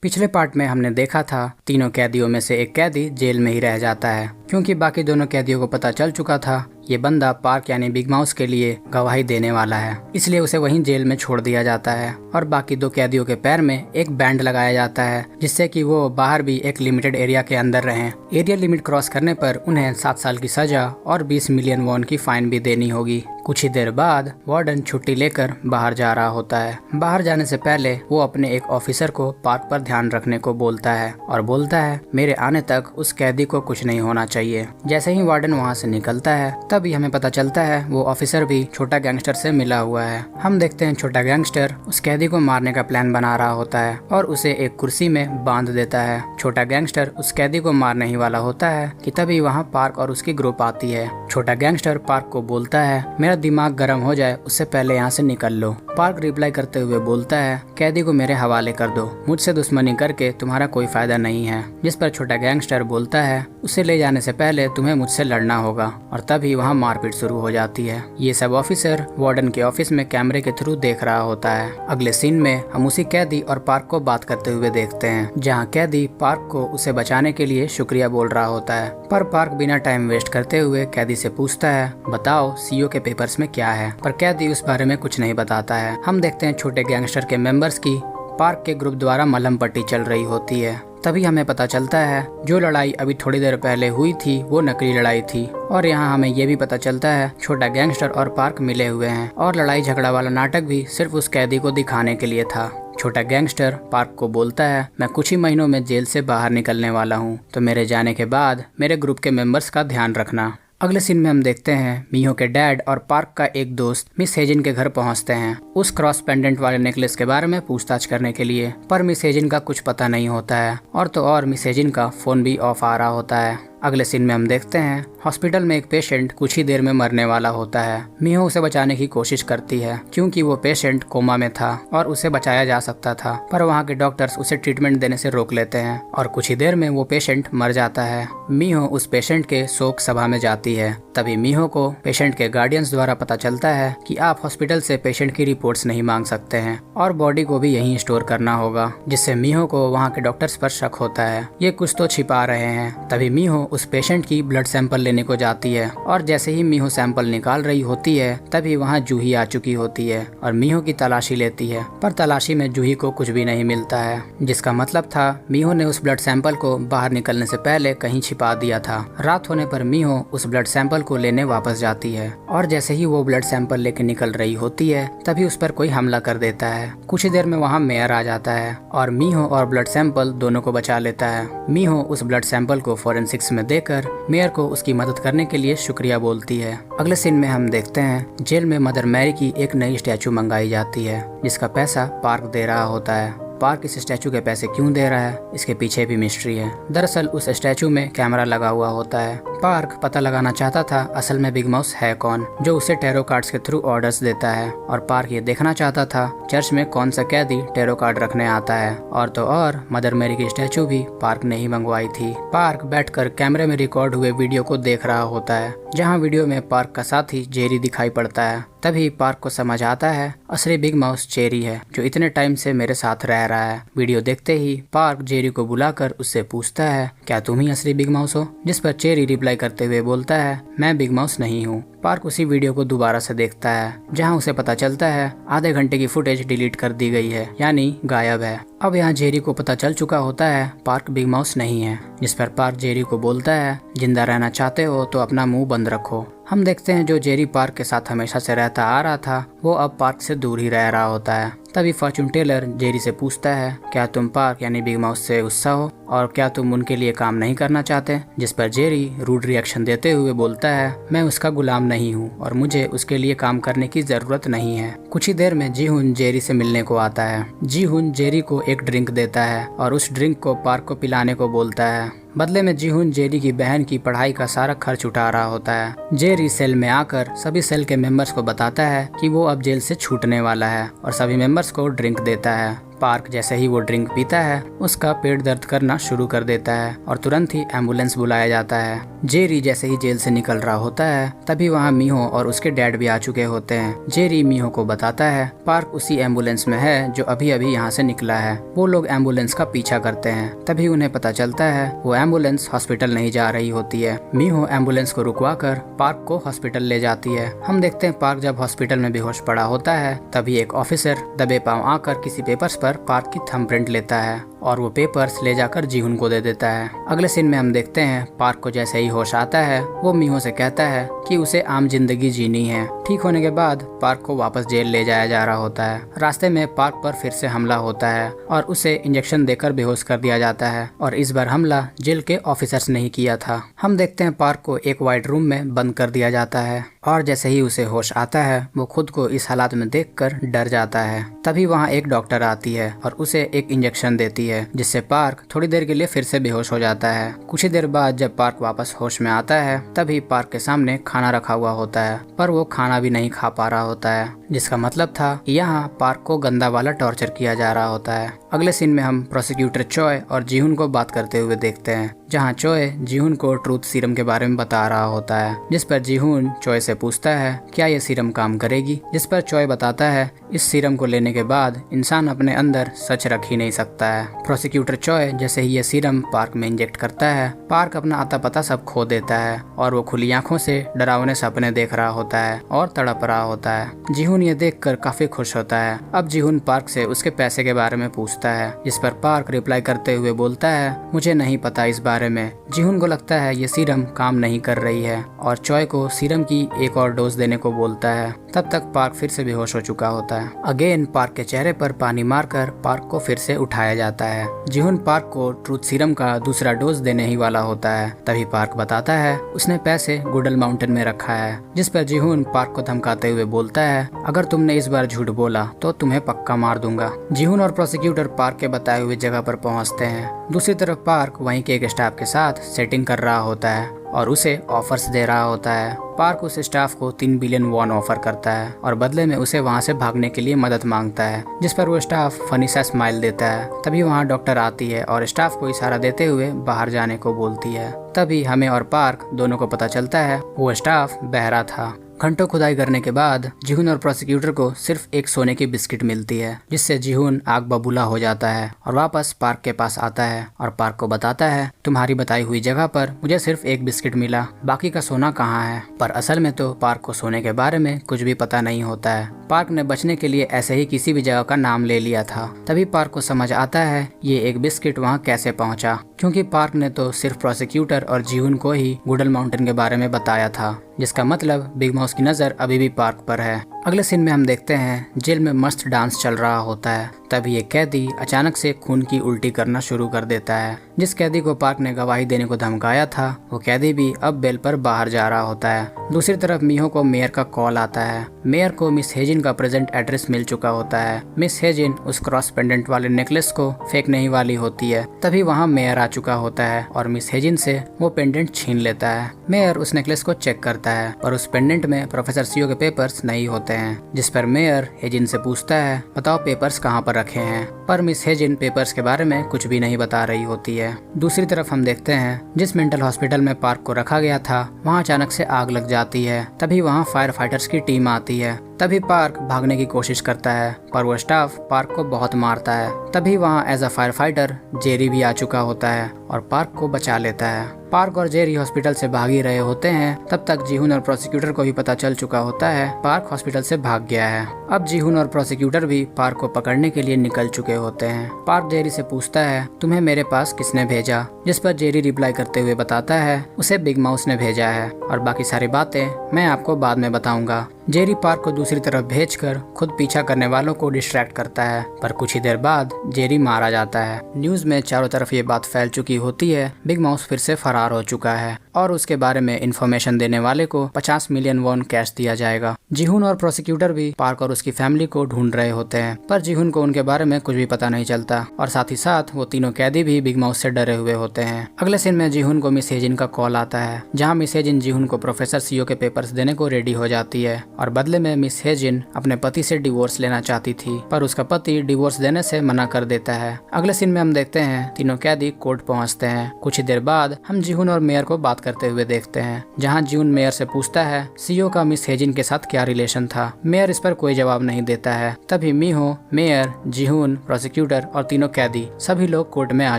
पिछले पार्ट में हमने देखा था तीनों कैदियों में से एक कैदी जेल में ही रह जाता है, क्योंकि बाकी दोनों कैदियों को पता चल चुका था ये बंदा पार्क यानी बिग माउस के लिए गवाही देने वाला है, इसलिए उसे वहीं जेल में छोड़ दिया जाता है। और बाकी दो कैदियों के पैर में एक बैंड लगाया जाता है जिससे कि वो बाहर भी एक लिमिटेड एरिया के अंदर रहें। एरिया लिमिट क्रॉस करने पर उन्हें 7 साल की सजा और 20 मिलियन वॉन की फाइन भी देनी होगी। कुछ ही देर बाद वार्डन छुट्टी लेकर बाहर जा रहा होता है। बाहर जाने से पहले वो अपने एक ऑफिसर को पार्क पर ध्यान रखने को बोलता है और बोलता है मेरे आने तक उस कैदी को कुछ नहीं होना चाहिए। जैसे ही वार्डन वहाँ से निकलता है तभी हमें पता चलता है वो ऑफिसर भी छोटा गैंगस्टर से मिला हुआ है। हम देखते हैं छोटा गैंगस्टर उस कैदी को मारने का प्लान बना रहा होता है और उसे एक कुर्सी में बांध देता है। छोटा गैंगस्टर उस कैदी को मारने ही वाला होता है कि तभी वहाँ पार्क और उसकी ग्रुप आती है। छोटा गैंगस्टर पार्क को बोलता है मेरा दिमाग गर्म हो जाए उससे पहले यहाँ से निकल लो। पार्क रिप्लाई करते हुए बोलता है कैदी को मेरे हवाले कर दो, मुझसे दुश्मनी करके तुम्हारा कोई फायदा नहीं है। जिस पर छोटा गैंगस्टर बोलता है उसे ले जाने से पहले तुम्हें मुझसे लड़ना होगा और तभी वहाँ मारपीट शुरू हो जाती है। ये सब ऑफिसर वार्डन के ऑफिस में कैमरे के थ्रू देख रहा होता है। अगले सीन में हम उसी कैदी और पार्क को बात करते हुए देखते हैं, जहाँ कैदी पार्क को उसे बचाने के लिए शुक्रिया बोल रहा होता है। पर पार्क बिना टाइम वेस्ट करते हुए कैदी से पूछता है बताओ सीईओ के पेपर्स में क्या है, पर कैदी उस बारे में कुछ नहीं बताता है। हम देखते हैं छोटे गैंगस्टर के मेंबर्स की पार्क के ग्रुप द्वारा मलहम पट्टी चल रही होती है। तभी हमें पता चलता है जो लड़ाई अभी थोड़ी देर पहले हुई थी वो नकली लड़ाई थी। और यहाँ हमें ये भी पता चलता है छोटा गैंगस्टर और पार्क मिले हुए हैं और लड़ाई झगड़ा वाला नाटक भी सिर्फ उस कैदी को दिखाने के लिए था। छोटा गैंगस्टर पार्क को बोलता है मैं कुछ ही महीनों में जेल से बाहर निकलने वाला हूँ, तो मेरे जाने के बाद मेरे ग्रुप के मेंबर्स का ध्यान रखना। अगले सीन में हम देखते हैं मिहो के डैड और पार्क का एक दोस्त मिस हेजिन के घर पहुंचते हैं उस क्रॉस पेंडेंट वाले नेकलेस के बारे में पूछताछ करने के लिए। पर मिस हेजिन का कुछ पता नहीं होता है और तो और मिस हेजिन का फोन भी ऑफ आ रहा होता है। अगले सीन में हम देखते हैं हॉस्पिटल में एक पेशेंट कुछ ही देर में मरने वाला होता है। मिहो उसे बचाने की कोशिश करती है क्योंकि वो पेशेंट कोमा में था और उसे बचाया जा सकता था, पर वहाँ के डॉक्टर्स उसे ट्रीटमेंट देने से रोक लेते हैं और कुछ ही देर में वो पेशेंट मर जाता है। मिहो उस पेशेंट के शोक सभा में जाती है। तभी मिहो को पेशेंट के गार्डियंस द्वारा पता चलता है कि आप हॉस्पिटल से पेशेंट की रिपोर्ट्स नहीं मांग सकते हैं और बॉडी को भी यहीं स्टोर करना होगा, जिससे मिहो को वहाँ के डॉक्टर्स पर शक होता है ये कुछ तो छिपा रहे हैं। तभी मिहो उस पेशेंट की ब्लड सैंपल लेने को जाती है और जैसे ही मिहो सैंपल निकाल रही होती है तभी वहाँ जूही आ चुकी होती है और मिहो की तलाशी लेती है, पर तलाशी में जूही को कुछ भी नहीं मिलता है, जिसका मतलब था मिहो ने उस ब्लड सैंपल को बाहर निकलने से पहले कहीं छिपा दिया था। रात होने पर मिहो उस ब्लड सैंपल को लेने वापस जाती है और जैसे ही वो ब्लड सैंपल लेके निकल रही होती है तभी उस पर कोई हमला कर देता है। कुछ ही देर में वहाँ मेयर आ जाता है और मिहो और ब्लड सैंपल दोनों को बचा लेता है। मिहो उस ब्लड सैंपल को फोरेंसिक्स में देकर मेयर को उसकी मदद करने के लिए शुक्रिया बोलती है। अगले सीन में हम देखते हैं जेल में मदर मैरी की एक नई स्टैचू मंगाई जाती है जिसका पैसा पार्क दे रहा होता है। पार्क इस स्टैचू के पैसे क्यों दे रहा है इसके पीछे भी मिस्ट्री है। दरअसल उस स्टैचू में कैमरा लगा हुआ होता है। पार्क पता लगाना चाहता था असल में बिग माउस है कौन जो उसे टैरो कार्ड्स के थ्रू ऑर्डर्स देता है, और पार्क ये देखना चाहता था चर्च में कौन सा कैदी टैरो कार्ड रखने आता है। और तो और मदर मैरी की स्टैचू भी पार्क ने ही मंगवाई थी। पार्क बैठकर कैमरे में रिकॉर्ड हुए वीडियो को देख रहा होता है, जहाँ वीडियो में पार्क का साथी जेरी दिखाई पड़ता है। तभी पार्क को समझ आता है असली बिग माउस चेरी है जो इतने टाइम से मेरे साथ रह रहा है। वीडियो देखते ही पार्क जेरी को बुलाकर उससे पूछता है क्या तुम ही असली बिग माउस हो, जिस पर चेरी रिप्लाई करते हुए बोलता है मैं बिग माउस नहीं हूँ। पार्क उसी वीडियो को दोबारा से देखता है जहाँ उसे पता चलता है आधे घंटे की फुटेज डिलीट कर दी गई है, यानी गायब है। अब यहाँ जेरी को पता चल चुका होता है पार्क बिग माउस नहीं है, जिस पर पार्क जेरी को बोलता है जिंदा रहना चाहते हो तो अपना मुंह बंद रखो। हम देखते हैं जो जेरी पार्क के साथ हमेशा से रहता आ रहा था वो अब पार्क से दूर ही रह रहा होता है। तभी फॉर्चून टेलर जेरी से पूछता है क्या तुम पार्क यानी बिग माउस से गुस्सा हो और क्या तुम उनके लिए काम नहीं करना चाहते, जिस पर जेरी रूड रिएक्शन देते हुए बोलता है मैं उसका गुलाम नहीं हूँ और मुझे उसके लिए काम करने की जरूरत नहीं है। कुछ ही देर में जीहुन जेरी से मिलने को आता है। जीहुन जेरी को एक ड्रिंक देता है और उस ड्रिंक को पार्क को पिलाने को बोलता है। बदले में जीहुन जेरी की बहन की पढ़ाई का सारा खर्च उठा रहा होता है। जेरी सेल में आकर सभी सेल के मेंबर्स को बताता है कि वो अब जेल से छूटने वाला है और सभी मेंबर्स को ड्रिंक देता है। पार्क जैसे ही वो ड्रिंक पीता है उसका पेट दर्द करना शुरू कर देता है और तुरंत ही एम्बुलेंस बुलाया जाता है। जेरी जैसे ही जेल से निकल रहा होता है तभी वहाँ मीहो और उसके डैड भी आ चुके होते हैं। जेरी मीहो को बताता है पार्क उसी एम्बुलेंस में है जो अभी अभी यहाँ से निकला है। वो लोग एम्बुलेंस का पीछा करते हैं। तभी उन्हें पता चलता है वो एम्बुलेंस हॉस्पिटल नहीं जा रही होती है। मीहो एम्बुलेंस को रुकवाकर पार्क को हॉस्पिटल ले जाती है। हम देखते हैं पार्क जब हॉस्पिटल में बेहोश पड़ा होता है तभी एक ऑफिसर दबे पांव आकर किसी पेपर्स पर पार्क की थंबप्रिंट लेता है और वो पेपर्स ले जाकर जीहुन को दे देता है। अगले सीन में हम देखते हैं पार्क को जैसे ही होश आता है वो मीहो से कहता है कि उसे आम जिंदगी जीनी है। ठीक होने के बाद पार्क को वापस जेल ले जाया जा रहा होता है। रास्ते में पार्क पर फिर से हमला होता है और उसे इंजेक्शन देकर बेहोश कर दिया जाता है और इस बार हमला जेल के ऑफिसर्स ने ही किया था। हम देखते हैं पार्क को एक वाइट रूम में बंद कर दिया जाता है और जैसे ही उसे होश आता है वो खुद को इस हालात में देखकर डर जाता है। तभी वहाँ एक डॉक्टर आती है और उसे एक इंजेक्शन देती है जिससे पार्क थोड़ी देर के लिए फिर से बेहोश हो जाता है। कुछ ही देर बाद जब पार्क वापस होश में आता है तभी पार्क के सामने खाना रखा हुआ होता है पर वो खाना भी नहीं खा पा रहा होता है, जिसका मतलब था यहाँ पार्क को गंदा वाला टॉर्चर किया जा रहा होता है। अगले सीन में हम प्रोसिक्यूटर चॉय और जीहुन को बात करते हुए देखते हैं जहाँ चॉय जीहुन को ट्रूथ सीरम के बारे में बता रहा होता है, जिस पर जीहुन चॉय से पूछता है क्या ये सीरम काम करेगी, जिस पर चॉय बताता है इस सीरम को लेने के बाद इंसान अपने अंदर सच रख ही नहीं सकता है। प्रोसिक्यूटर चॉय जैसे ही ये सीरम पार्क में इंजेक्ट करता है पार्क अपना आता पता सब खो देता है और वो खुली आंखों से डरावने सपने देख रहा होता है और तड़प रहा होता है। जीहुन ये देखकर काफी खुश होता है। अब जीहुन पार्क से उसके पैसे के बारे में पूछता है जिस पर पार्क रिप्लाई करते हुए बोलता है मुझे नहीं पता इस बारे में। जीहुन को लगता है ये सीरम काम नहीं कर रही है और चॉय को सीरम की एक और डोज देने को बोलता है। तब तक पार्क फिर से बेहोश हो चुका होता है। अगेन पार्क के चेहरे पर पानी मारकर पार्क को फिर से उठाया जाता है। जीहुन पार्क को ट्रूथ सीरम का दूसरा डोज देने ही वाला होता है। तभी पार्क बताता है उसने पैसे गुडल माउंटेन में रखा है, जिस पर जीहुन पार्क को धमकाते हुए बोलता है अगर तुमने इस बार झूठ बोला तो तुम्हें पक्का मार दूंगा। जीहुन और प्रोसिक्यूटर पार्क के बताए हुए जगह पर पहुंचते हैं। दूसरी तरफ पार्क वहीं के एक स्टाफ के साथ सेटिंग कर रहा होता है और उसे ऑफर्स दे रहा होता है। पार्क उस स्टाफ को 3 बिलियन वॉन ऑफर करता है और बदले में उसे वहां से भागने के लिए मदद मांगता है, जिस पर वो स्टाफ फनी सा स्माइल देता है। तभी वहां डॉक्टर आती है और स्टाफ को इशारा देते हुए बाहर जाने को बोलती है। तभी हमें और पार्क दोनों को पता चलता है वो स्टाफ बहरा था। घंटों खुदाई करने के बाद जीहुन और प्रोसिक्यूटर को सिर्फ एक सोने की बिस्किट मिलती है, जिससे जीहुन आग बबूला हो जाता है और वापस पार्क के पास आता है और पार्क को बताता है तुम्हारी बताई हुई जगह पर मुझे सिर्फ एक बिस्किट मिला, बाकी का सोना कहाँ है। पर असल में तो पार्क को सोने के बारे में कुछ भी पता नहीं होता है। पार्क ने बचने के लिए ऐसे ही किसी भी जगह का नाम ले लिया था। तभी पार्क को समझ आता है ये एक बिस्किट वहाँ कैसे पहुँचा, क्योंकि पार्क ने तो सिर्फ प्रोसिक्यूटर और जीहुन को ही गुडल माउंटेन के बारे में बताया था, जिसका मतलब बिग माउस की नजर अभी भी पार्क पर है। अगले सीन में हम देखते हैं जेल में मस्त डांस चल रहा होता है। तभी एक कैदी अचानक से खून की उल्टी करना शुरू कर देता है। जिस कैदी को पार्क ने गवाही देने को धमकाया था वो कैदी भी अब बेल पर बाहर जा रहा होता है। दूसरी तरफ मीहो को मेयर का कॉल आता है। मेयर को मिस हेजिन का प्रेजेंट एड्रेस मिल चुका होता है। मिस हेजिन उस क्रॉस पेंडेंट वाले नेकलेस को फेंकने ही वाली होती है। तभी वहाँ मेयर आ चुका होता है और मिस हेजिन से वो पेंडेंट छीन लेता है। मेयर उस नेकलेस को चेक करता है और उस पेंडेंट में प्रोफेसर सीओ के पेपर्स नहीं होते हैं, जिस पर मेयर हेजिन से पूछता है बताओ पेपर्स कहाँ पर रखे हैं। पर मिस हेजिन पेपर्स के बारे में कुछ भी नहीं बता रही होती है। दूसरी तरफ हम देखते हैं जिस मेंटल हॉस्पिटल में पार्क को रखा गया था वहाँ अचानक से आग लग जाती है। तभी वहाँ फायर फाइटर्स की टीम आती है। तभी पार्क भागने की कोशिश करता है पर वो स्टाफ पार्क को बहुत मारता है। तभी वहाँ as a fire fighter Jerry भी आ चुका होता है और पार्क को बचा लेता है। पार्क और जेरी हॉस्पिटल से भाग ही रहे होते हैं। तब तक जीहुन और प्रोसिक्यूटर को भी पता चल चुका होता है पार्क हॉस्पिटल से भाग गया है। अब जीहुन और प्रोसिक्यूटर भी पार्क को पकड़ने के लिए निकल चुके होते हैं। पार्क जेरी से पूछता है तुम्हें मेरे पास किसने भेजा, जिस पर जेरी रिप्लाई करते हुए बताता है उसे बिग माउस ने भेजा है और बाकी सारी बातें मैं आपको बाद में बताऊंगा। जेरी पार्क को दूसरी तरफ भेजकर खुद पीछा करने वालों को डिस्ट्रैक्ट करता है, पर कुछ ही देर बाद जेरी मारा जाता है। न्यूज में चारों तरफ ये बात फैल चुकी होती है बिग माउस फिर से फरार हो चुका है और उसके बारे में इंफॉर्मेशन देने वाले को 50 मिलियन वॉन कैश दिया जाएगा। जीहुन और प्रोसिक्यूटर भी पार्क और उसकी फैमिली को ढूंढ रहे होते हैं, पर जीहुन को उनके बारे में कुछ भी पता नहीं चलता और साथ ही साथ वो तीनों कैदी भी बिग माउस से डरे हुए होते हैं। अगले सीन में जीहुन को मिस हेजिन का कॉल आता है, जहाँ मिस हेजिन जीहुन को प्रोफेसर सीओ के पेपर्स देने को रेडी हो जाती है। और बदले में मिस हेजिन अपने पति से डिवोर्स लेना चाहती थी, पर उसका पति डिवोर्स देने से मना कर देता है। अगले सीन में हम देखते हैं तीनों कैदी कोर्ट पहुंचते हैं। कुछ ही देर बाद हम जीहुन और मेयर को बात करते हुए देखते हैं, जहां जीहुन मेयर से पूछता है सीओ का मिस हेजिन के साथ क्या रिलेशन था। मेयर इस पर कोई जवाब नहीं देता है। तभी मीहो, मेयर, जीहुन, प्रोसिक्यूटर और तीनों कैदी सभी लोग कोर्ट में आ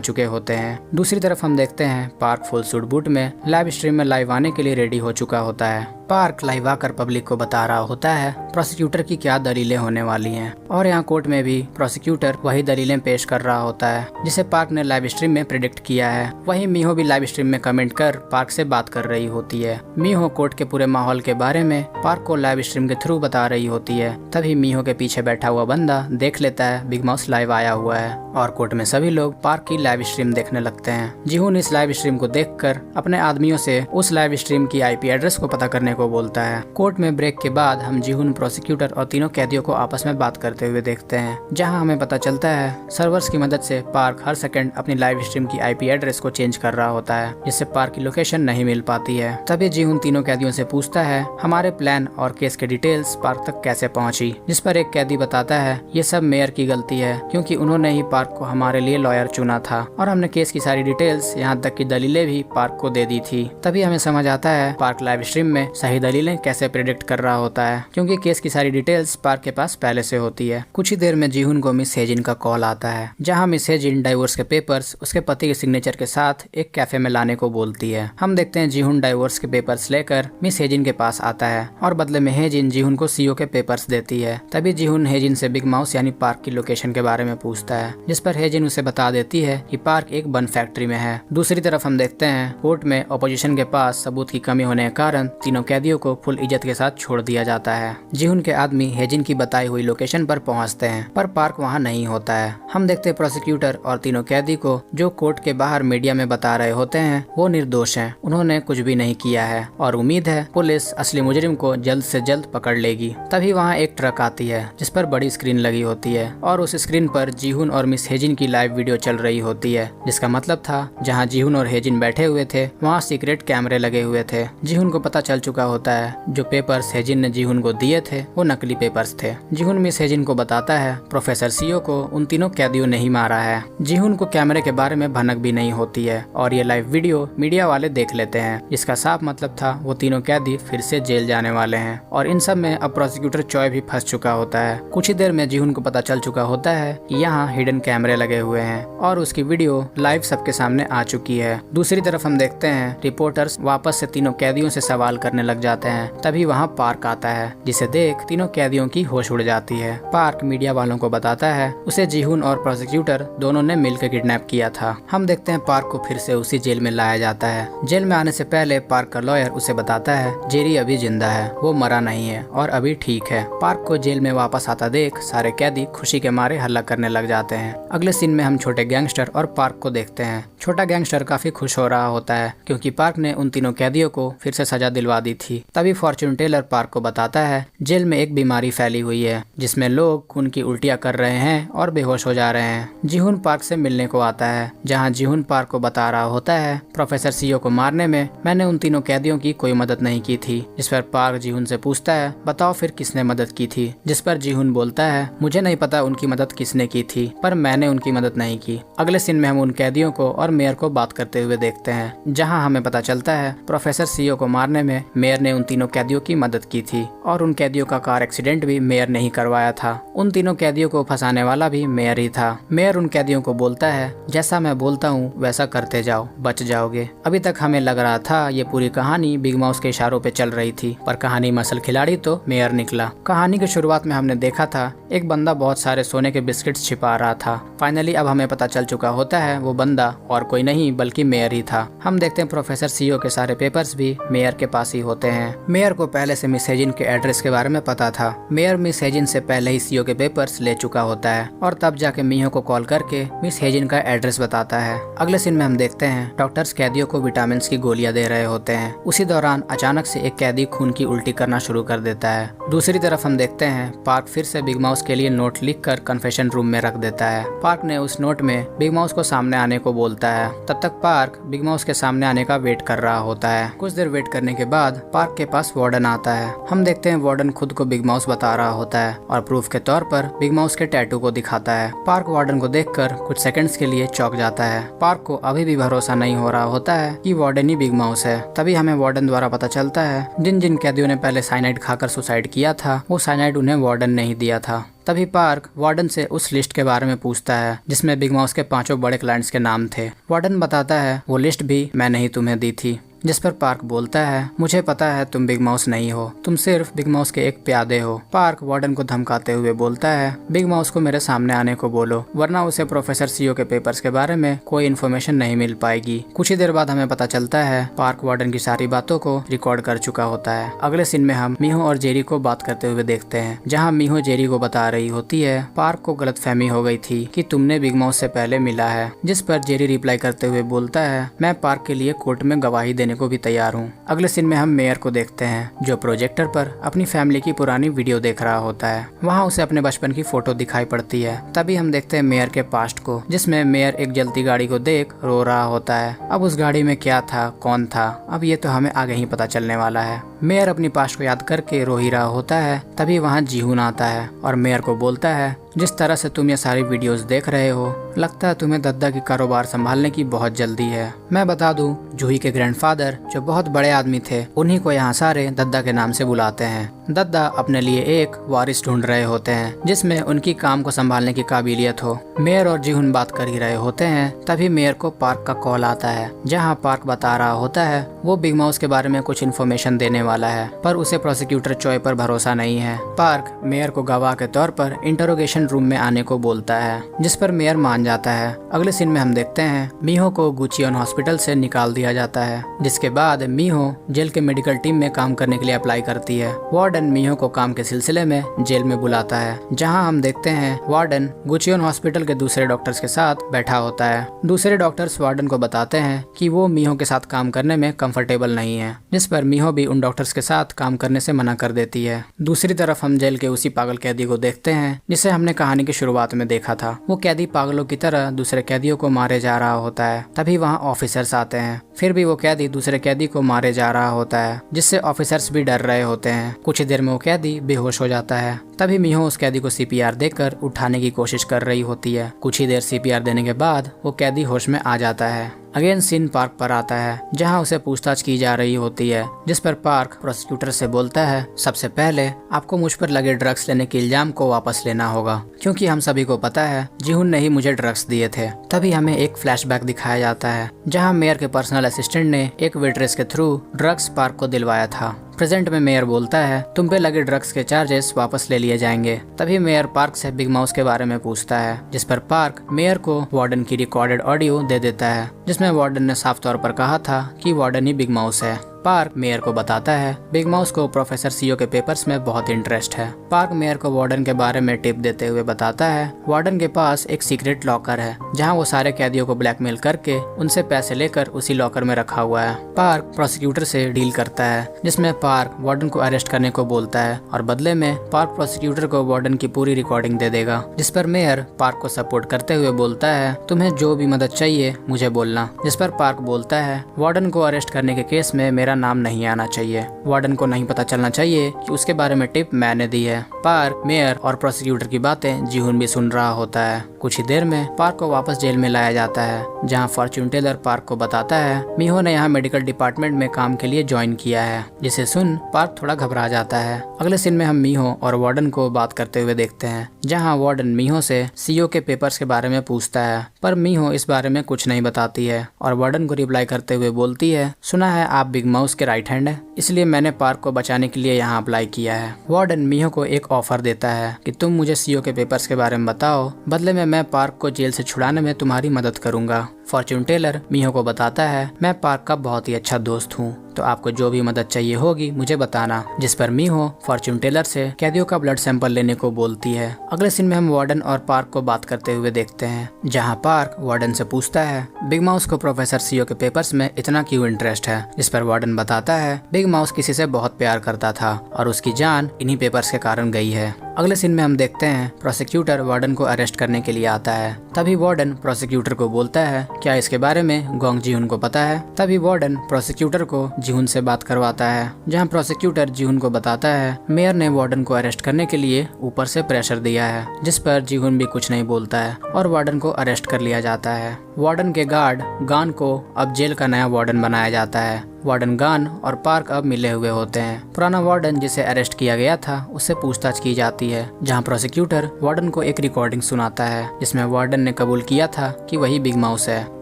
चुके होते हैं। दूसरी तरफ हम देखते हैं पार्क फुल सूट बूट में लाइव स्ट्रीम में लाइव आने के लिए रेडी हो चुका होता है। पार्क लाइव आकर पब्लिक को बता रहा होता है प्रोसिक्यूटर की क्या दलीलें होने वाली हैं, और यहाँ कोर्ट में भी प्रोसिक्यूटर वही दलीलें पेश कर रहा होता है जिसे पार्क ने लाइव स्ट्रीम में प्रेडिक्ट किया है। वहीं मीहो भी लाइव स्ट्रीम में कमेंट कर पार्क से बात कर रही होती है। मीहो कोर्ट के पूरे माहौल के बारे में पार्क को लाइव स्ट्रीम के थ्रू बता रही होती है। तभी मीहो के पीछे बैठा हुआ बंदा देख लेता है बिग माउस लाइव आया हुआ है, और कोर्ट में सभी लोग पार्क की लाइव स्ट्रीम देखने लगते हैं। जीहुन इस लाइव स्ट्रीम को देखकर अपने आदमियों से उस लाइव स्ट्रीम की आईपी एड्रेस को पता करने को बोलता है। कोर्ट में ब्रेक के बाद हम जीहुन, प्रोसिक्यूटर और तीनों कैदियों को आपस में बात करते हुए देखते हैं, जहां हमें पता चलता है सर्वर्स की मदद से पार्क हर सेकंड अपनी लाइव स्ट्रीम की आईपी एड्रेस को चेंज कर रहा होता है, जिससे पार्क की लोकेशन नहीं मिल पाती है। तभी जीहुन तीनों कैदियों से पूछता है हमारे प्लान और केस के डिटेल्स पार्क तक कैसे पहुंची, जिस पर एक कैदी बताता है ये सब मेयर की गलती है, क्योंकि उन्होंने ही पार्क को हमारे लिए लॉयर चुना था और हमने केस की सारी डिटेल्स यहाँ तक की दलीलें भी पार्क को दे दी थी। तभी हमें समझ आता है पार्क लाइव स्ट्रीम में सही दलीलें कैसे प्रेडिक्ट कर रहा होता है, क्योंकि केस की सारी डिटेल्स पार्क के पास पहले से होती है। कुछ ही देर में जीहुन को मिस हेजिन का कॉल आता है, जहां मिस हेजिन डाइवोर्स के पेपर्स उसके पति के सिग्नेचर के साथ एक कैफे में लाने को बोलती है। हम देखते हैं जीहुन डाइवोर्स के पेपर्स लेकर मिस हेजिन के पास आता है और बदले में हेजिन जीहुन को सीओ के पेपर्स देती है। तभी जीहुन हेजिन से बिग माउस यानी पार्क की लोकेशन के बारे में पूछता है, जिस पर हेजिन उसे बता देती है कि पार्क एक बन फैक्ट्री में है। दूसरी तरफ हम देखते हैं कोर्ट में ऑपोजिशन के पास सबूत की कमी होने के कारण तीनों कैदियों को फुल इज्जत के साथ छोड़ दिया जाता है। जीहुन के आदमी हेजिन की बताई हुई लोकेशन पर पहुंचते हैं, पर पार्क वहां नहीं होता है। हम देखते हैं प्रोसिक्यूटर और तीनों कैदी को जो कोर्ट के बाहर मीडिया में बता रहे होते हैं वो निर्दोष हैं, उन्होंने कुछ भी नहीं किया है और उम्मीद है पुलिस असली मुजरिम को जल्द से जल्द पकड़ लेगी। तभी वहाँ एक ट्रक आती है जिस पर बड़ी स्क्रीन लगी होती है और उस स्क्रीन पर जीहुन और मिस हेजिन की लाइव वीडियो चल रही होती है, जिसका मतलब था जहाँ जीहुन और हेजिन बैठे हुए थे वहाँ सीक्रेट कैमरे लगे हुए थे। जीहुन को पता चल चुका होता है जो पेपर्स हेजिन ने जीहुन को दिए थे वो नकली पेपर्स थे। जीहुन मिस हेजिन को बताता है प्रोफेसर सीओ को उन तीनों कैदियों ने ही मारा है। जीहुन को कैमरे के बारे में भनक भी नहीं होती है और ये लाइव वीडियो मीडिया वाले देख लेते हैं, जिसका साफ मतलब था वो तीनों कैदी फिर से जेल जाने वाले हैं और इन सब में अब प्रोसिक्यूटर चॉय भी फंस चुका होता है। कुछ ही देर में जीहुन को पता चल चुका होता है कि यहाँ हिडन कैमरे लगे हुए हैं और उसकी वीडियो लाइव सबके सामने आ चुकी है। दूसरी तरफ हम देखते हैं रिपोर्टर्स वापस से तीनों कैदियों से सवाल करने लग जाते हैं। तभी वहाँ पार्क आता है, जिसे देख तीनों कैदियों की होश उड़ जाती है। पार्क मीडिया वालों को बताता है उसे जीहुन और प्रोसिक्यूटर दोनों ने मिलकर किडनैप किया था। हम देखते हैं पार्क को फिर से उसी जेल में लाया जाता है। जेल में आने से पहले पार्क का लॉयर उसे बताता है जेरी अभी जिंदा है, वो मरा नहीं है और अभी ठीक है। पार्क को जेल में वापस आता देख सारे कैदी खुशी के मारे हल्ला करने लग जाते हैं। अगले सीन में हम छोटे गैंगस्टर और पार्क को देखते हैं। छोटा गैंगस्टर काफी खुश हो रहा होता है क्योंकि पार्क ने उन तीनों कैदियों को फिर से सजा दिलवा दी थी। तभी फॉर्च्यून टेलर पार्क को बताता है जेल में एक बीमारी फैली हुई है जिसमें लोग खून की उल्टियां कर रहे हैं और बेहोश हो जा रहे हैं। जीहुन पार्क से मिलने को आता है, जहां जीहुन पार्क को बता रहा होता है प्रोफेसर सीओ को मारने में मैंने उन तीनों कैदियों की कोई मदद नहीं की थी। जिस पर पार्क जीहुन से पूछता है बताओ फिर किसने मदद की थी, जिस पर जीहुन बोलता है मुझे नहीं पता उनकी मदद किसने की थी, पर मैंने उनकी मदद नहीं की। अगले सीन में हम उन कैदियों को और मेयर को बात करते हुए देखते हैं, जहाँ हमें पता चलता है प्रोफेसर सीओ को मारने में मेयर ने उन तीनों कैदियों की मदद की थी और उन कैदियों का कार एक्सीडेंट भी मेयर ने ही करवाया था। उन तीनों कैदियों को फंसाने वाला भी मेयर ही था। मेयर उन कैदियों को बोलता है जैसा मैं बोलता हूँ वैसा करते जाओ, बच जाओगे। अभी तक हमें लग रहा था ये पूरी कहानी बिग माउस के इशारों पे चल रही थी, पर कहानी में असल खिलाड़ी तो मेयर निकला। कहानी की शुरुआत में हमने देखा था एक बंदा बहुत सारे सोने के बिस्किट्स छिपा रहा था। फाइनली अब हमें पता चल चुका होता है वो बंदा और कोई नहीं बल्कि मेयर ही था। हम देखते हैं प्रोफेसर सीओ के सारे पेपर्स भी मेयर के पास ही होते हैं। मेयर को पहले से मिस हेजिन के एड्रेस के बारे में पता था। मेयर मिस हेजिन से पहले ही सीओ के पेपर्स ले चुका होता है और तब जाके मीहो को कॉल करके मिस हेजिन का एड्रेस बताता है। अगले सीन में हम देखते हैं डॉक्टर्स कैदियों को विटामिन की गोलियां दे रहे होते हैं। उसी दौरान अचानक से एक कैदी खून की उल्टी करना शुरू कर देता है। दूसरी तरफ हम देखते हैं पार्क फिर से बिग माउस के लिए नोट लिखकर कन्फेशन रूम में रख देता है। पार्क ने उस नोट में बिग माउस को सामने आने को बोलता है। तब तक पार्क बिग माउस के सामने आने का वेट कर रहा होता है। कुछ देर वेट करने के बाद पार्क के पास वार्डन आता है। हम देखते हैं वार्डन खुद को बिग माउस बता रहा होता है और प्रूफ के तौर पर बिग माउस के टैटू को दिखाता है। पार्क वार्डन को देखकर कुछ सेकंड्स के लिए चौंक जाता है। पार्क को अभी भी भरोसा नहीं हो रहा होता है कि वार्डन ही बिग माउस है। तभी हमें वार्डन द्वारा पता चलता है जिन जिन कैदियों ने पहले साइनाइड खाकर सुसाइड किया था वो साइनाइड उन्हें वार्डन ने ही दिया था। तभी पार्क वार्डन से उस लिस्ट के बारे में पूछता है जिसमें बिग माउस के 5 बड़े क्लाइंट्स के नाम थे। वार्डन बताता है वो लिस्ट भी मैंने ही तुम्हें दी थी, जिस पर पार्क बोलता है मुझे पता है तुम बिग माउस नहीं हो, तुम सिर्फ बिग माउस के एक प्यादे हो। पार्क वार्डन को धमकाते हुए बोलता है बिग माउस को मेरे सामने आने को बोलो वरना उसे प्रोफेसर सीओ के पेपर्स के बारे में कोई इन्फॉर्मेशन नहीं मिल पाएगी। कुछ ही देर बाद हमें पता चलता है पार्क वार्डन की सारी बातों को रिकॉर्ड कर चुका होता है। अगले सीन में हम मीहो और जेरी को बात करते हुए देखते हैं, जहाँ मीहो जेरी को बता रही होती है पार्क को गलतफहमी हो गई थी कि तुमने बिग माउस से पहले मिला है, जिस पर जेरी रिप्लाई करते हुए बोलता है मैं पार्क के लिए कोर्ट में गवाही देने को भी तैयार हूँ। अगले सीन में हम मेयर को देखते हैं जो प्रोजेक्टर पर अपनी फैमिली की पुरानी वीडियो देख रहा होता है। वहाँ उसे अपने बचपन की फोटो दिखाई पड़ती है। तभी हम देखते हैं मेयर के पास्ट को, जिसमें मेयर एक जलती गाड़ी को देख रो रहा होता है। अब उस गाड़ी में क्या था, कौन था, अब ये तो हमें आगे ही पता चलने वाला है। मेयर अपनी पास्ट को याद करके रो ही रहा होता है। तभी वहाँ जीहून आता है और मेयर को बोलता है जिस तरह से तुम ये सारी वीडियोस देख रहे हो लगता है तुम्हें दद्दा की कारोबार संभालने की बहुत जल्दी है। मैं बता दूं जूही के ग्रैंडफादर जो बहुत बड़े आदमी थे उन्हीं को यहाँ सारे दद्दा के नाम से बुलाते हैं। दद्दा अपने लिए एक वारिस ढूंढ रहे होते हैं जिसमें उनकी काम को संभालने की काबिलियत हो। मेयर और जीहून बात कर ही रहे होते हैं तभी मेयर को पार्क का कॉल आता है, जहाँ पार्क बता रहा होता है वो बिग माउस के बारे में कुछ इन्फॉर्मेशन देने वाला है पर उसे प्रोसिक्यूटर चॉय पर भरोसा नहीं है। पार्क मेयर को गवाह के तौर पर इंटरोगेशन रूम में आने को बोलता है, जिस पर मेयर मान जाता है। अगले सीन में हम देखते हैं मीहो को गुचियन हॉस्पिटल से निकाल दिया जाता है, जिसके बाद मीहो जेल के मेडिकल टीम में काम करने के लिए अप्लाई करती है। वार्डन मीहो को काम के सिलसिले में जेल में बुलाता है, जहां हम देखते हैं वार्डन गुचियन हॉस्पिटल के दूसरे डॉक्टर्स के साथ बैठा होता है। दूसरे डॉक्टर्स वार्डन को बताते हैं कि वो मीहो के साथ काम करने में कंफर्टेबल नहीं है, जिस पर मीहो भी उन डॉक्टर्स के साथ काम करने से मना कर देती है। दूसरी तरफ हम जेल के उसी पागल कैदी को देखते हैं जिसे हमने कहानी की शुरुआत में देखा था। वो कैदी पागलों की तरह दूसरे कैदियों को मारे जा रहा होता है। तभी वहाँ ऑफिसर्स आते हैं, फिर भी वो कैदी दूसरे कैदी को मारे जा रहा होता है, जिससे ऑफिसर्स भी डर रहे होते हैं। कुछ ही देर में वो कैदी बेहोश हो जाता है। तभी मीहो उस कैदी को सीपीआर देकर उठाने की कोशिश कर रही होती है। कुछ ही देर सीपीआर देने के बाद वो कैदी होश में आ जाता है। अगेन सीन पार्क पर आता है, जहां उसे पूछताछ की जा रही होती है, जिस पर पार्क प्रोसिक्यूटर से बोलता है सबसे पहले आपको मुझ पर लगे ड्रग्स लेने के इल्जाम को वापस लेना होगा, क्योंकि हम सभी को पता है जीहून ने ही मुझे ड्रग्स दिए थे। तभी हमें एक फ्लैशबैक दिखाया जाता है, जहां मेयर के पर्सनल असिस्टेंट ने एक वेट्रेस के थ्रू ड्रग्स पार्क को दिलवाया था। प्रेजेंट में मेयर बोलता है तुम पे लगे ड्रग्स के चार्जेस वापस ले लिए जाएंगे। तभी मेयर पार्क से बिग माउस के बारे में पूछता है, जिस पर पार्क मेयर को वार्डन की रिकॉर्डेड ऑडियो दे देता है, जिसमें वार्डन ने साफ तौर पर कहा था कि वार्डन ही बिग माउस है। पार्क मेयर को बताता है बिग माउस को प्रोफेसर सीओ के पेपर्स में बहुत इंटरेस्ट है। पार्क मेयर को वार्डन के बारे में टिप देते हुए बताता है वार्डन के पास एक सीक्रेट लॉकर है, जहां वो सारे कैदियों को ब्लैकमेल करके उनसे पैसे लेकर उसी लॉकर में रखा हुआ है। पार्क प्रोसिक्यूटर से डील करता है, जिसमें पार्क वार्डन को अरेस्ट करने को बोलता है और बदले में पार्क प्रोसिक्यूटर को वार्डन की पूरी रिकॉर्डिंग दे देगा, जिस पर मेयर पार्क को सपोर्ट करते हुए बोलता है तुम्हें जो भी मदद चाहिए मुझे बोलना। जिस पर पार्क बोलता है वार्डन को अरेस्ट करने के केस में मेरा नाम नहीं आना चाहिए, वार्डन को नहीं पता चलना चाहिए कि उसके बारे में टिप मैंने दी है। पार्क मेयर और प्रोसिक्यूटर की बातें जीहून भी सुन रहा होता है। कुछ ही देर में पार्क को वापस जेल में लाया जाता है, जहां फॉर्च्यून टेलर पार्क को बताता है मीहो ने यहाँ मेडिकल डिपार्टमेंट में काम के लिए ज्वाइन किया है, जिसे सुन पार्क थोड़ा घबरा जाता है। अगले सीन में हम मीहो और वार्डन को बात करते हुए देखते हैं, जहां वार्डन मीहो से सीओ के पेपर्स के बारे में पूछता है, पर मीहो इस बारे में कुछ नहीं बताती है और वार्डन को रिप्लाई करते हुए बोलती है सुना है आप बिग माउस के राइट हैंड है, इसलिए मैंने पार्क को बचाने के लिए यहाँ अप्लाई किया है। वार्डन मीहो को एक ऑफर देता है कि तुम मुझे सीओ के पेपर्स के बारे में बताओ, बदले में मैं पार्क को जेल से छुड़ाने में तुम्हारी मदद करूंगा। फॉर्च्यून टेलर मीहो को बताता है मैं पार्क का बहुत ही अच्छा दोस्त हूँ, तो आपको जो भी मदद चाहिए होगी मुझे बताना। जिस पर मीहो फॉर्च्यून टेलर से कैदियों का ब्लड सैंपल लेने को बोलती है। अगले सीन में हम वार्डन और पार्क को बात करते हुए देखते हैं, जहाँ पार्क वार्डन से पूछता है बिग माउस को प्रोफेसर सीओ के पेपर्स में इतना क्यों इंटरेस्ट है। जिस पर वार्डन बताता है बिग माउस किसी से बहुत प्यार करता था और उसकी जान इन्हीं पेपर्स के कारण गई है। अगले सीन में हम देखते हैं प्रोसिक्यूटर वार्डन को अरेस्ट करने के लिए आता है। तभी वार्डन प्रोसिक्यूटर को बोलता है, क्या इसके बारे में गोंग जीहुन को पता है? तभी वार्डन प्रोसिक्यूटर को जीहुन से बात करवाता है, जहाँ प्रोसिक्यूटर जीहुन को बताता है मेयर ने वार्डन को अरेस्ट करने के लिए ऊपर से प्रेशर दिया है, जिस पर जीहुन भी कुछ नहीं बोलता है और वार्डन को अरेस्ट कर लिया जाता है। वार्डन के गार्ड गान को अब जेल का नया वार्डन बनाया जाता है। वार्डन गान और पार्क अब मिले हुए होते हैं। पुराना वार्डन जिसे अरेस्ट किया गया था उससे पूछताछ की जाती है, जहां प्रोसिक्यूटर वार्डन को एक रिकॉर्डिंग सुनाता है जिसमें वार्डन ने कबूल किया था कि वही बिग माउस है।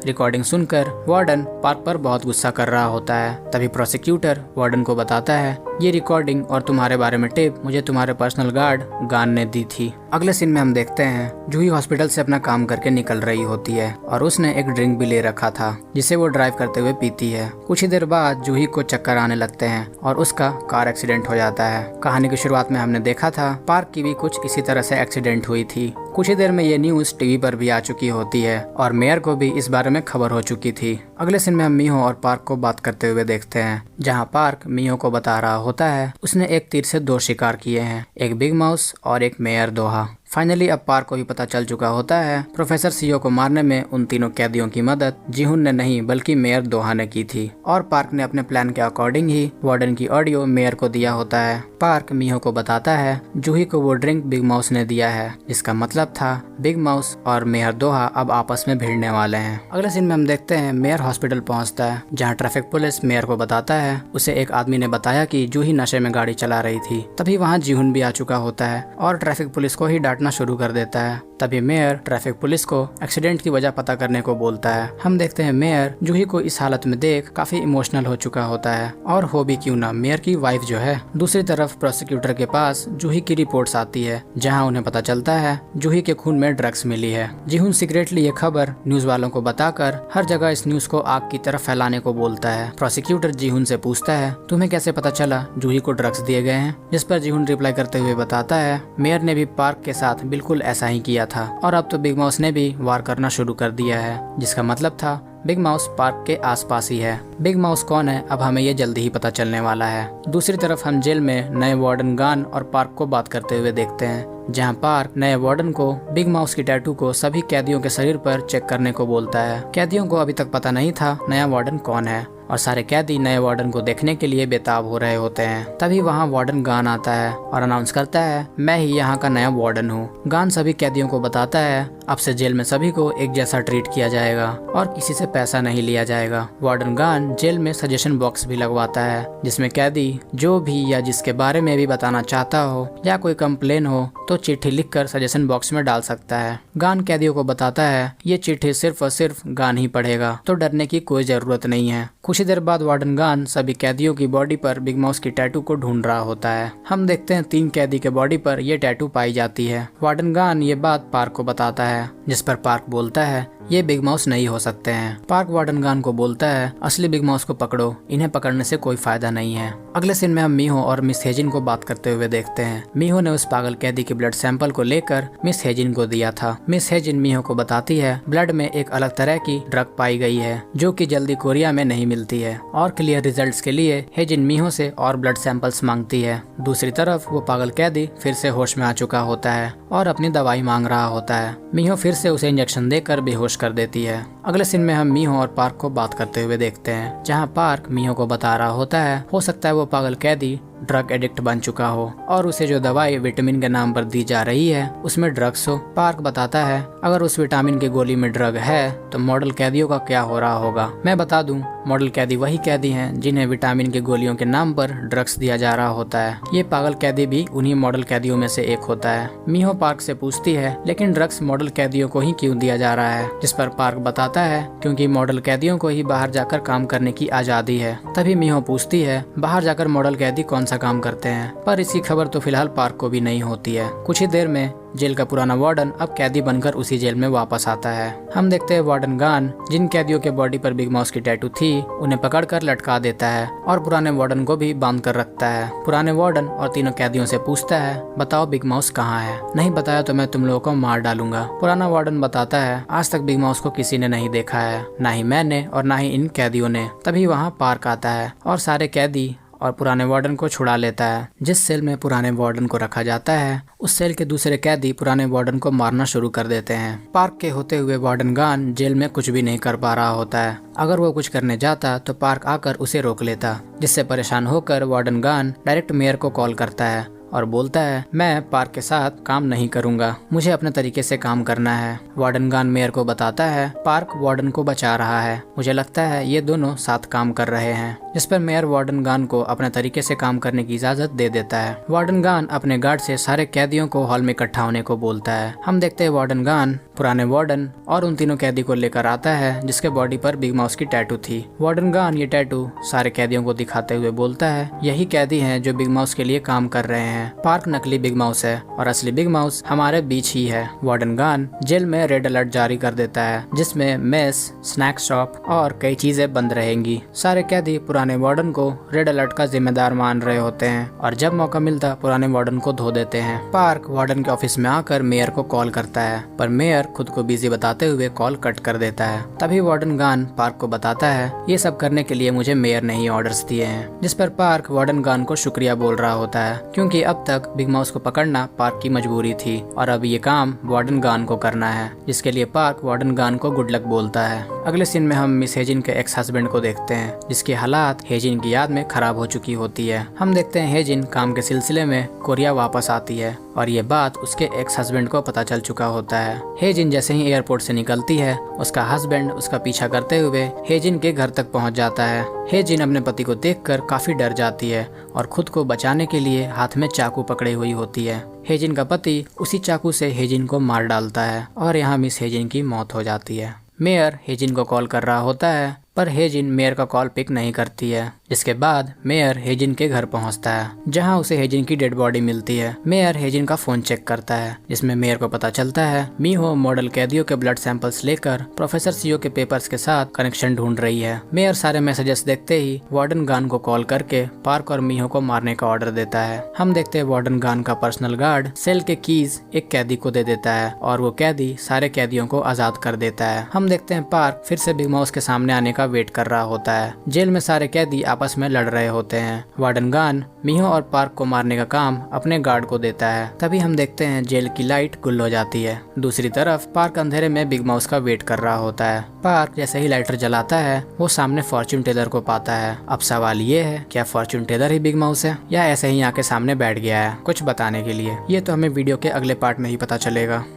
रिकॉर्डिंग सुनकर वार्डन पार्क पर बहुत गुस्सा कर रहा होता है। तभी प्रोसिक्यूटर वार्डन को बताता है, ये रिकॉर्डिंग और तुम्हारे बारे में टेप मुझे तुम्हारे पर्सनल गार्ड गान ने दी थी। अगले सीन में हम देखते हैं जूही हॉस्पिटल से अपना काम करके निकल रही होती है और उसने एक ड्रिंक भी ले रखा था जिसे वो ड्राइव करते हुए पीती है। कुछ ही देर बाद जूही को चक्कर आने लगते हैं और उसका कार एक्सीडेंट हो जाता है। कहानी की शुरुआत में हमने देखा था पार्क की भी कुछ इसी तरह से एक्सीडेंट हुई थी। कुछ ही देर में ये न्यूज टीवी पर भी आ चुकी होती है और मेयर को भी इस बारे में खबर हो चुकी थी। अगले सीन में हम मीहो और पार्क को बात करते हुए देखते हैं, जहां पार्क मीहो को बता रहा होता है उसने एक तीर से 2 शिकार किए हैं, एक बिग माउस और एक मेयर दोहा। फाइनली अब पार्क को भी पता चल चुका होता है प्रोफेसर सीओ को मारने में उन तीनों कैदियों की मदद जीहुन ने नहीं बल्कि मेयर दोहा ने की थी और पार्क ने अपने प्लान के अकॉर्डिंग ही वार्डन की ऑडियो मेयर को दिया होता है। पार्क मीहो को बताता है जूही को वो ड्रिंक बिग माउस ने दिया है, जिसका मतलब था बिग माउस और मेयर दोहा अब आपस में भिड़ने वाले हैं। अगले सीन में हम देखते हैं मेयर हॉस्पिटल पहुंचता है, जहां ट्रैफिक पुलिस मेयर को बताता है उसे एक आदमी ने बताया कि जूही नशे में गाड़ी चला रही थी। तभी वहां जीहुन भी आ चुका होता है और ट्रैफिक पुलिस को ही डांटना शुरू कर देता है। तभी मेयर ट्रैफिक पुलिस को एक्सीडेंट की वजह पता करने को बोलता है। हम देखते हैं मेयर जूही को इस हालत में देख काफी इमोशनल हो चुका होता है और हो भी क्यों ना मेयर की वाइफ जो है। दूसरी तरफ प्रोसिक्यूटर के पास जूही की रिपोर्ट्स आती है, जहां उन्हें पता चलता है जूही के खून में ड्रग्स मिली है। जीहुन सीक्रेटली ये खबर न्यूज वालों को बताकर हर जगह इस न्यूज को आग की तरफ फैलाने को बोलता है। प्रोसिक्यूटर जीहुन से पूछता है, तुम्हें कैसे पता चला जूही को ड्रग्स दिए गए हैं? जिस पर जीहुन रिप्लाई करते हुए बताता है, मेयर ने भी पार्क के साथ बिल्कुल ऐसा ही किया था और अब तो बिग माउस ने भी वार करना शुरू कर दिया है, जिसका मतलब था बिग माउस पार्क के आसपास ही है। बिग माउस कौन है अब हमें ये जल्दी ही पता चलने वाला है। दूसरी तरफ हम जेल में नए वार्डन गान और पार्क को बात करते हुए देखते हैं, जहां पार्क नए वार्डन को बिग माउस की टैटू को सभी कैदियों के शरीर पर चेक करने को बोलता है। कैदियों को अभी तक पता नहीं था नया वार्डन कौन है और सारे कैदी नए वार्डन को देखने के लिए बेताब हो रहे होते हैं। तभी वहाँ वार्डन गान आता है और अनाउंस करता है, मैं ही यहाँ का नया वार्डन हूँ। गान सभी कैदियों को बताता है अब से जेल में सभी को एक जैसा ट्रीट किया जाएगा और किसी से पैसा नहीं लिया जाएगा। वार्डन गान जेल में सजेशन बॉक्स भी लगवाता है, जिसमें कैदी जो भी या जिसके बारे में भी बताना चाहता हो या कोई कंप्लेन हो तो चिट्ठी लिखकर सजेशन बॉक्स में डाल सकता है। गान कैदियों को बताता है ये चिट्ठी सिर्फ और सिर्फ गान ही पढ़ेगा, तो डरने की कोई जरूरत नहीं है। कुछ ही देर बाद वार्डन गान सभी कैदियों की बॉडी पर बिग माउस की टैटू को ढूंढ रहा होता है। हम देखते हैं 3 कैदी के बॉडी पर ये टैटू पाई जाती है। वार्डन गान ये बात पार्क को बताता है, जिस पर पार्क बोलता है ये बिग माउस नहीं हो सकते हैं। पार्क वार्डन गान को बोलता है असली बिग माउस को पकड़ो, इन्हें पकड़ने से कोई फायदा नहीं है। अगले सीन में हम मीहो और मिस हेजिन को बात करते हुए देखते हैं। मीहो ने उस पागल कैदी के ब्लड सैंपल को लेकर मिस हेजिन को दिया था। मिस हेजिन मीहो को बताती है ब्लड में एक अलग तरह की ड्रग पाई गई है जो कि जल्दी कोरिया में नहीं मिलती है और क्लियर रिजल्ट्स के लिए हेजिन मीहो से और ब्लड सैंपल्स मांगती है। दूसरी तरफ वो पागल कैदी फिर से होश में आ चुका होता है और अपनी दवाई मांग रहा होता है। मीहो फिर से उसे इंजेक्शन देकर बेहोश कर देती है। अगले सीन में हम मीहो और पार्क को बात करते हुए देखते हैं, जहां पार्क मीहो को बता रहा होता है हो सकता है वो पागल कैदी ड्रग एडिक्ट बन चुका हो और उसे जो दवाई विटामिन के नाम पर दी जा रही है उसमें ड्रग्स हो। पार्क बताता है अगर उस विटामिन की गोली में ड्रग है तो मॉडल कैदियों का क्या हो रहा होगा। मैं बता दूं मॉडल कैदी वही कैदी हैं जिन्हें विटामिन की गोलियों के नाम पर ड्रग्स दिया जा रहा होता है। ये पागल कैदी भी उन्हीं मॉडल कैदियों में से एक होता है। मीहो पार्क से पूछती है लेकिन ड्रग्स मॉडल कैदियों को ही क्यों दिया जा रहा है, जिस पर पार्क बताता है क्योंकि मॉडल कैदियों को ही बाहर जाकर काम करने की आजादी है। तभी मीहो पूछती है बाहर जाकर मॉडल कैदी कौन सा काम करते हैं, पर इसकी खबर तो फिलहाल पार्क को भी नहीं होती है। कुछ ही देर में जेल का पुराना वार्डन अब कैदी बनकर उसी जेल में वापस आता है। हम देखते हैं वार्डन गान जिन कैदियों के बॉडी पर बिग माउस की टैटू थी उन्हें पकड़कर लटका देता है और पुराने वार्डन को भी बांध कर रखता है। पुराने वार्डन और तीनों कैदियों से पूछता है बताओ बिग माउस कहाँ है, नहीं बताया तो मैं तुम लोगों को मार डालूंगा। पुराना वार्डन बताता है आज तक बिग माउस को किसी ने नहीं देखा है, ना ही मैंने और ना ही इन कैदियों ने। तभी वहाँ पार्क आता है और सारे कैदी और पुराने वार्डन को छुड़ा लेता है। जिस सेल में पुराने वार्डन को रखा जाता है उस सेल के दूसरे कैदी पुराने वार्डन को मारना शुरू कर देते हैं। पार्क के होते हुए वार्डन गान जेल में कुछ भी नहीं कर पा रहा होता है। अगर वो कुछ करने जाता तो पार्क आकर उसे रोक लेता, जिससे परेशान होकर वार्डन गान डायरेक्ट मेयर को कॉल करता है और बोलता है मैं पार्क के साथ काम नहीं करूंगा, मुझे अपने तरीके से काम करना है। वार्डन गान मेयर को बताता है पार्क वार्डन को बचा रहा है, मुझे लगता है ये दोनों साथ काम कर रहे हैं। जिस पर मेयर वार्डन गान को अपने तरीके से काम करने की इजाजत दे देता है। वार्डन गान अपने गार्ड से सारे कैदियों को हॉल में इकट्ठा होने को बोलता है। हम देखते हैं वार्डन गान पुराने वार्डन और उन तीनों कैदी को लेकर आता है जिसके बॉडी पर बिग माउस की टैटू थी। वार्डन गान ये टैटू सारे कैदियों को दिखाते हुए बोलता है यही कैदी हैं जो बिग माउस के लिए काम कर रहे हैं। पार्क नकली बिग माउस है और असली बिग माउस हमारे बीच ही है। वार्डन गान जेल में रेड अलर्ट जारी कर देता है जिसमें मेस, स्नैक शॉप और कई चीजें बंद रहेंगी। सारे कैदी पुराने वार्डन को रेड अलर्ट का जिम्मेदार मान रहे होते हैं और जब मौका मिलता पुराने वार्डन को धो देते हैं। पार्क वार्डन के ऑफिस में आकर मेयर को कॉल करता है पर मेयर खुद को बिजी बताते हुए कॉल कट कर देता है। तभी वार्डन गान पार्क को बताता है ये सब करने के लिए मुझे मेयर ने ही ऑर्डर्स दिए हैं, जिस पर पार्क वार्डन गान को शुक्रिया बोल रहा होता है क्योंकि अब तक बिग माउस को पकड़ना पार्क की मजबूरी थी और अब ये काम वार्डन गान को करना है, जिसके लिए पार्क वार्डन गान को गुड लक बोलता है। अगले सीन में हम मिस हेजिन के एक्स हस्बैंड को देखते हैं जिसकी हालात हेजिन की याद में खराब हो चुकी होती है। हम देखते हैं हेजिन काम के सिलसिले में कोरिया वापस आती है और ये बात उसके एक्स हस्बैंड को पता चल चुका होता है। हेजिन जैसे ही एयरपोर्ट से निकलती है उसका हस्बैंड उसका पीछा करते हुए हेजिन के घर तक पहुंच जाता है। हेजिन अपने पति को देखकर काफी डर जाती है और खुद को बचाने के लिए हाथ में चाकू पकड़े हुई होती है। हेजिन का पति उसी चाकू से हेजिन को मार डालता है और यहाँ मिस हेजिन की मौत हो जाती है। मेयर हेजिन को कॉल कर रहा होता है पर हेजिन मेयर का कॉल पिक नहीं करती है। इसके बाद मेयर हेजिन के घर पहुंचता है जहां उसे हेजिन की डेड बॉडी मिलती है। मेयर हेजिन का फोन चेक करता है जिसमें मेयर को पता चलता है मीहो मॉडल कैदियों के ब्लड सैंपल्स लेकर प्रोफेसर सीओ के पेपर्स के साथ कनेक्शन ढूंढ रही है। मेयर सारे मैसेजेस देखते ही वार्डन गान को कॉल करके पार्क और मीहो को मारने का ऑर्डर देता है। हम देखते हैं वार्डन गान का पर्सनल गार्ड सेल के कीज एक कैदी को दे देता है और वो कैदी सारे कैदियों को आजाद कर देता है। हम देखते हैं पार्क फिर से बिग माउस के सामने आने का वेट कर रहा होता है। जेल में सारे कैदी आपस में लड़ रहे होते हैं। वार्डन गान मीहो और पार्क को मारने का काम अपने गार्ड को देता है। तभी हम देखते हैं जेल की लाइट गुल हो जाती है। दूसरी तरफ पार्क अंधेरे में बिग माउस का वेट कर रहा होता है। पार्क जैसे ही लाइटर जलाता है वो सामने फॉर्च्यून टेलर को पाता है। अब सवाल ये है क्या फॉर्च्यून टेलर ही बिग माउस है या ऐसे ही आके सामने बैठ गया है कुछ बताने के लिए। ये तो हमें वीडियो के अगले पार्ट में ही पता चलेगा।